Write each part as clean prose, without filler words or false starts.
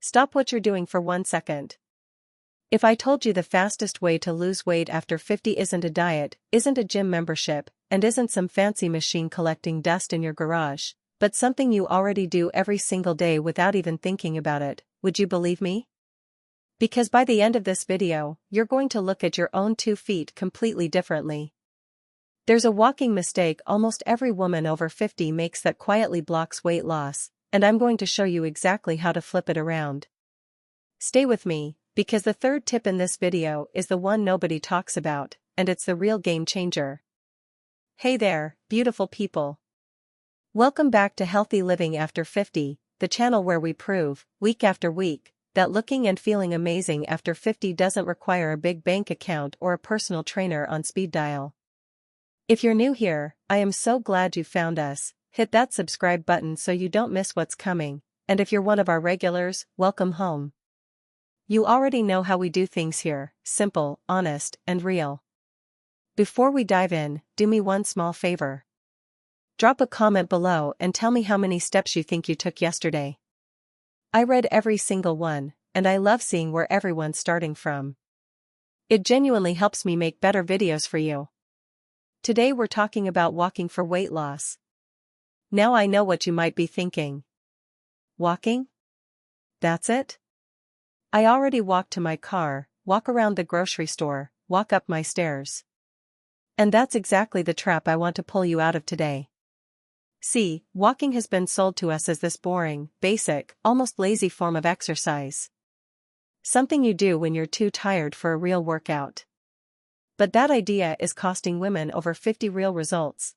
Stop what you're doing for 1 second. If I told you the fastest way to lose weight after 50 isn't a diet, isn't a gym membership, and isn't some fancy machine collecting dust in your garage, but something you already do every single day without even thinking about it, would you believe me? Because by the end of this video, you're going to look at your own 2 feet completely differently. There's a walking mistake almost every woman over 50 makes that quietly blocks weight loss, and I'm going to show you exactly how to flip it around. Stay with me, because the third tip in this video is the one nobody talks about, and it's the real game changer. Hey there, beautiful people. Welcome back to Healthy Living After 50, the channel where we prove, week after week, that looking and feeling amazing after 50 doesn't require a big bank account or a personal trainer on speed dial. If you're new here, I am so glad you found us. Hit that subscribe button so you don't miss what's coming, and if you're one of our regulars, welcome home. You already know how we do things here, simple, honest, and real. Before we dive in, do me one small favor. Drop a comment below and tell me how many steps you think you took yesterday. I read every single one, and I love seeing where everyone's starting from. It genuinely helps me make better videos for you. Today we're talking about walking for weight loss. Now I know what you might be thinking. Walking? That's it? I already walk to my car, walk around the grocery store, walk up my stairs. And that's exactly the trap I want to pull you out of today. See, walking has been sold to us as this boring, basic, almost lazy form of exercise. Something you do when you're too tired for a real workout. But that idea is costing women over 50 real results.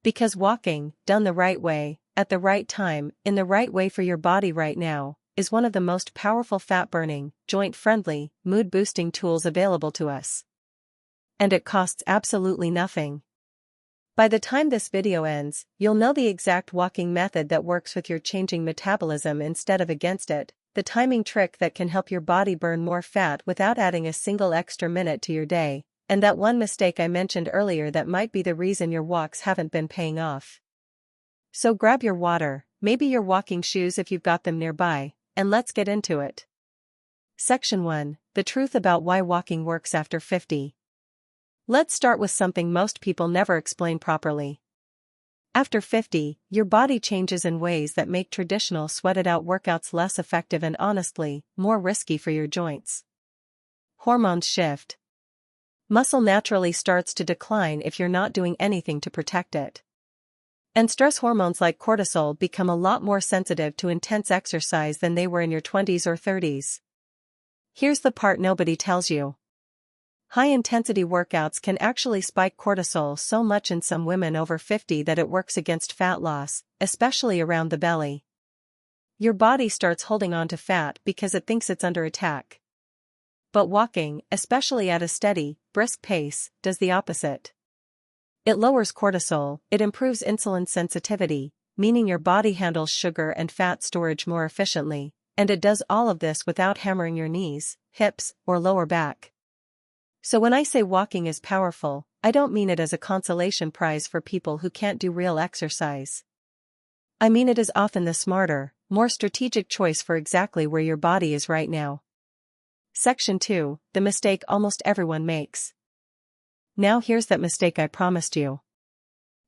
Because walking, done the right way, at the right time, in the right way for your body right now, is one of the most powerful fat-burning, joint-friendly, mood-boosting tools available to us. And it costs absolutely nothing. By the time this video ends, you'll know the exact walking method that works with your changing metabolism instead of against it, the timing trick that can help your body burn more fat without adding a single extra minute to your day, and that one mistake I mentioned earlier that might be the reason your walks haven't been paying off. So grab your water, maybe your walking shoes if you've got them nearby, and let's get into it. Section 1: The truth about why walking works after 50. Let's start with something most people never explain properly. After 50, your body changes in ways that make traditional sweated-out workouts less effective and honestly, more risky for your joints. Hormones shift. Muscle naturally starts to decline if you're not doing anything to protect it. And stress hormones like cortisol become a lot more sensitive to intense exercise than they were in your 20s or 30s. Here's the part nobody tells you. High-intensity workouts can actually spike cortisol so much in some women over 50 that it works against fat loss, especially around the belly. Your body starts holding on to fat because it thinks it's under attack. But walking, especially at a steady, brisk pace, does the opposite. It lowers cortisol, it improves insulin sensitivity, meaning your body handles sugar and fat storage more efficiently, and it does all of this without hammering your knees, hips, or lower back. So when I say walking is powerful, I don't mean it as a consolation prize for people who can't do real exercise. I mean it is often the smarter, more strategic choice for exactly where your body is right now. Section 2: The mistake almost everyone makes. Now here's that mistake I promised you.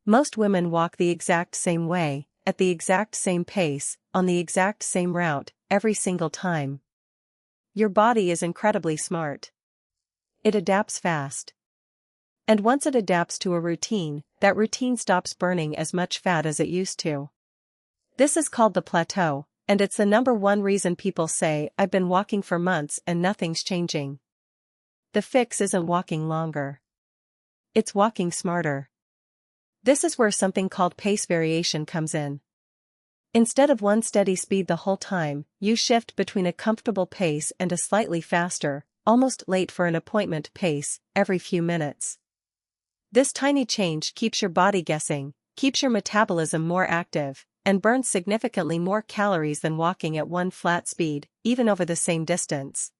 Most women walk the exact same way, at the exact same pace, on the exact same route, every single time. Your body is incredibly smart. It adapts fast. And once it adapts to a routine, that routine stops burning as much fat as it used to. This is called the plateau, and it's the number one reason people say, "I've been walking for months and nothing's changing." The fix isn't walking longer. It's walking smarter. This is where something called pace variation comes in. Instead of one steady speed the whole time, you shift between a comfortable pace and a slightly faster, almost late for an appointment pace, every few minutes. This tiny change keeps your body guessing, keeps your metabolism more active, and burns significantly more calories than walking at one flat speed, even over the same distance.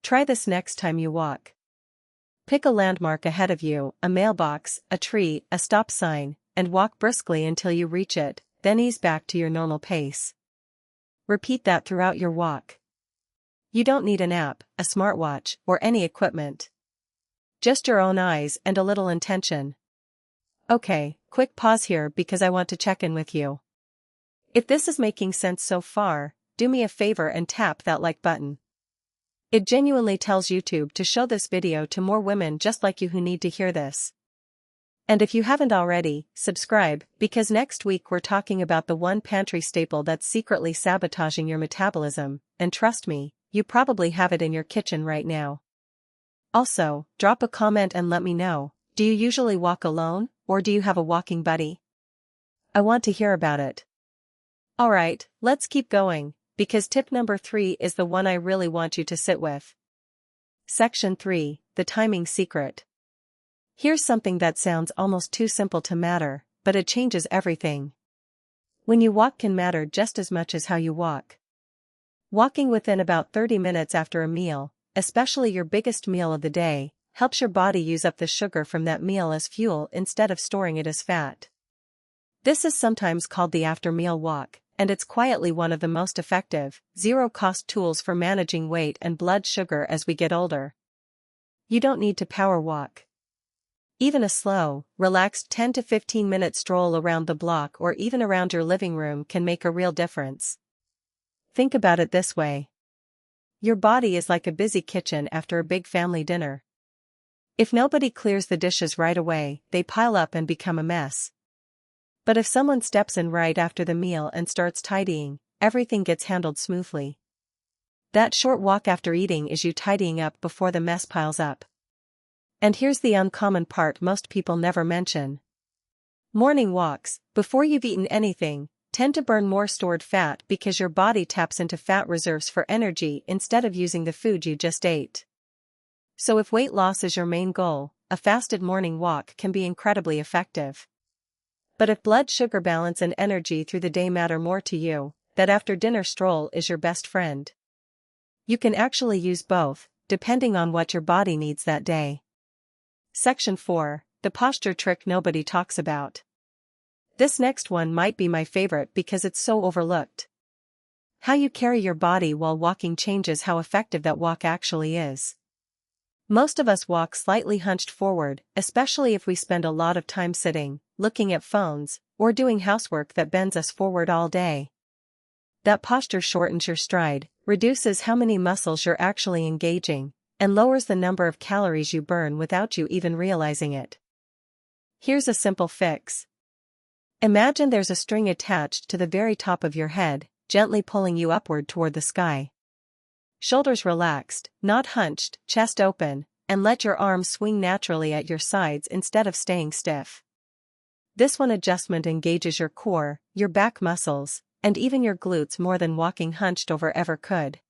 Try this next time you walk. Pick a landmark ahead of you, a mailbox, a tree, a stop sign, and walk briskly until you reach it, then ease back to your normal pace. Repeat that throughout your walk. You don't need an app, a smartwatch, or any equipment. Just your own eyes and a little intention. Okay, quick pause here because I want to check in with you. If this is making sense so far, do me a favor and tap that like button. It genuinely tells YouTube to show this video to more women just like you who need to hear this. And if you haven't already, subscribe, because next week we're talking about the one pantry staple that's secretly sabotaging your metabolism, and trust me, you probably have it in your kitchen right now. Also, drop a comment and let me know, do you usually walk alone, or do you have a walking buddy? I want to hear about it. Alright, let's keep going, because tip number 3 is the one I really want you to sit with. Section 3, the timing secret. Here's something that sounds almost too simple to matter, but it changes everything. When you walk can matter just as much as how you walk. Walking within about 30 minutes after a meal, especially your biggest meal of the day, helps your body use up the sugar from that meal as fuel instead of storing it as fat. This is sometimes called the after-meal walk, and it's quietly one of the most effective, zero-cost tools for managing weight and blood sugar as we get older. You don't need to power walk. Even a slow, relaxed 10 to 15-minute stroll around the block or even around your living room can make a real difference. Think about it this way. Your body is like a busy kitchen after a big family dinner. If nobody clears the dishes right away, they pile up and become a mess. But if someone steps in right after the meal and starts tidying, everything gets handled smoothly. That short walk after eating is you tidying up before the mess piles up. And here's the uncommon part most people never mention. Morning walks, before you've eaten anything, tend to burn more stored fat because your body taps into fat reserves for energy instead of using the food you just ate. So if weight loss is your main goal, a fasted morning walk can be incredibly effective. But if blood sugar balance and energy through the day matter more to you, that after-dinner stroll is your best friend. You can actually use both, depending on what your body needs that day. Section 4, the posture trick nobody talks about. This next one might be my favorite because it's so overlooked. How you carry your body while walking changes how effective that walk actually is. Most of us walk slightly hunched forward, especially if we spend a lot of time sitting, looking at phones, or doing housework that bends us forward all day. That posture shortens your stride, reduces how many muscles you're actually engaging, and lowers the number of calories you burn without you even realizing it. Here's a simple fix. Imagine there's a string attached to the very top of your head, gently pulling you upward toward the sky. Shoulders relaxed, not hunched, chest open, and let your arms swing naturally at your sides instead of staying stiff. This one adjustment engages your core, your back muscles, and even your glutes more than walking hunched over ever could.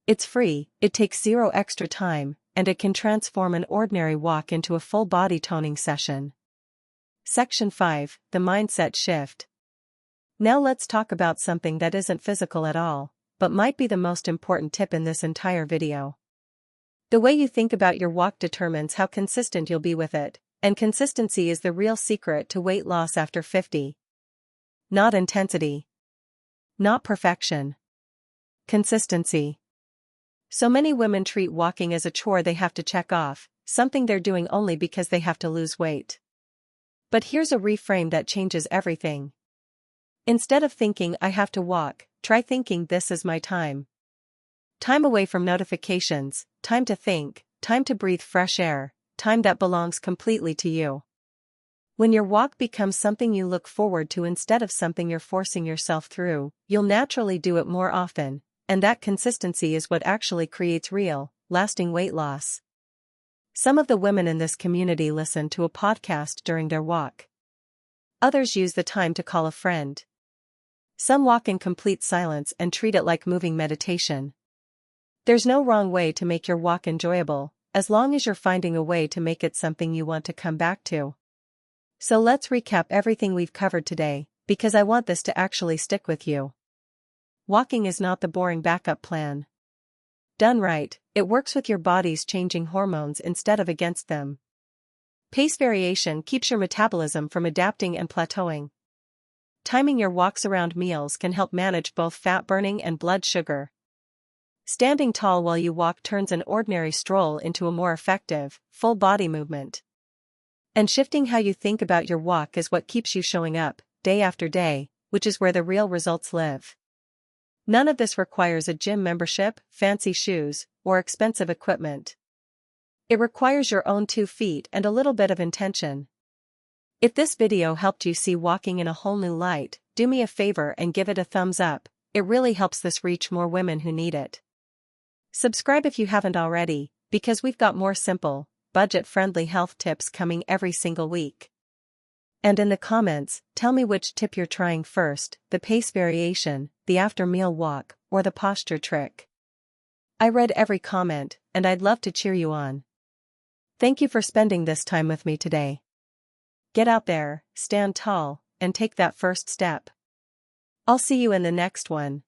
It's free, it takes zero extra time, and it can transform an ordinary walk into a full body toning session. Section 5, the mindset shift. Now let's talk about something that isn't physical at all, but might be the most important tip in this entire video. The way you think about your walk determines how consistent you'll be with it, and consistency is the real secret to weight loss after 50. Not intensity. Not perfection. Consistency. So many women treat walking as a chore they have to check off, something they're doing only because they have to lose weight. But here's a reframe that changes everything. Instead of thinking I have to walk, try thinking this is my time. Time away from notifications, time to think, time to breathe fresh air, time that belongs completely to you. When your walk becomes something you look forward to instead of something you're forcing yourself through, you'll naturally do it more often, and that consistency is what actually creates real, lasting weight loss. Some of the women in this community listen to a podcast during their walk. Others use the time to call a friend. Some walk in complete silence and treat it like moving meditation. There's no wrong way to make your walk enjoyable, as long as you're finding a way to make it something you want to come back to. So let's recap everything we've covered today, because I want this to actually stick with you. Walking is not the boring backup plan. Done right, it works with your body's changing hormones instead of against them. Pace variation keeps your metabolism from adapting and plateauing. Timing your walks around meals can help manage both fat burning and blood sugar. Standing tall while you walk turns an ordinary stroll into a more effective, full body movement. And shifting how you think about your walk is what keeps you showing up, day after day, which is where the real results live. None of this requires a gym membership, fancy shoes, or expensive equipment. It requires your own 2 feet and a little bit of intention. If this video helped you see walking in a whole new light, do me a favor and give it a thumbs up. It really helps this reach more women who need it. Subscribe if you haven't already, because we've got more simple, budget-friendly health tips coming every single week. And in the comments, tell me which tip you're trying first, the pace variation, the after-meal walk, or the posture trick. I read every comment, and I'd love to cheer you on. Thank you for spending this time with me today. Get out there, stand tall, and take that first step. I'll see you in the next one.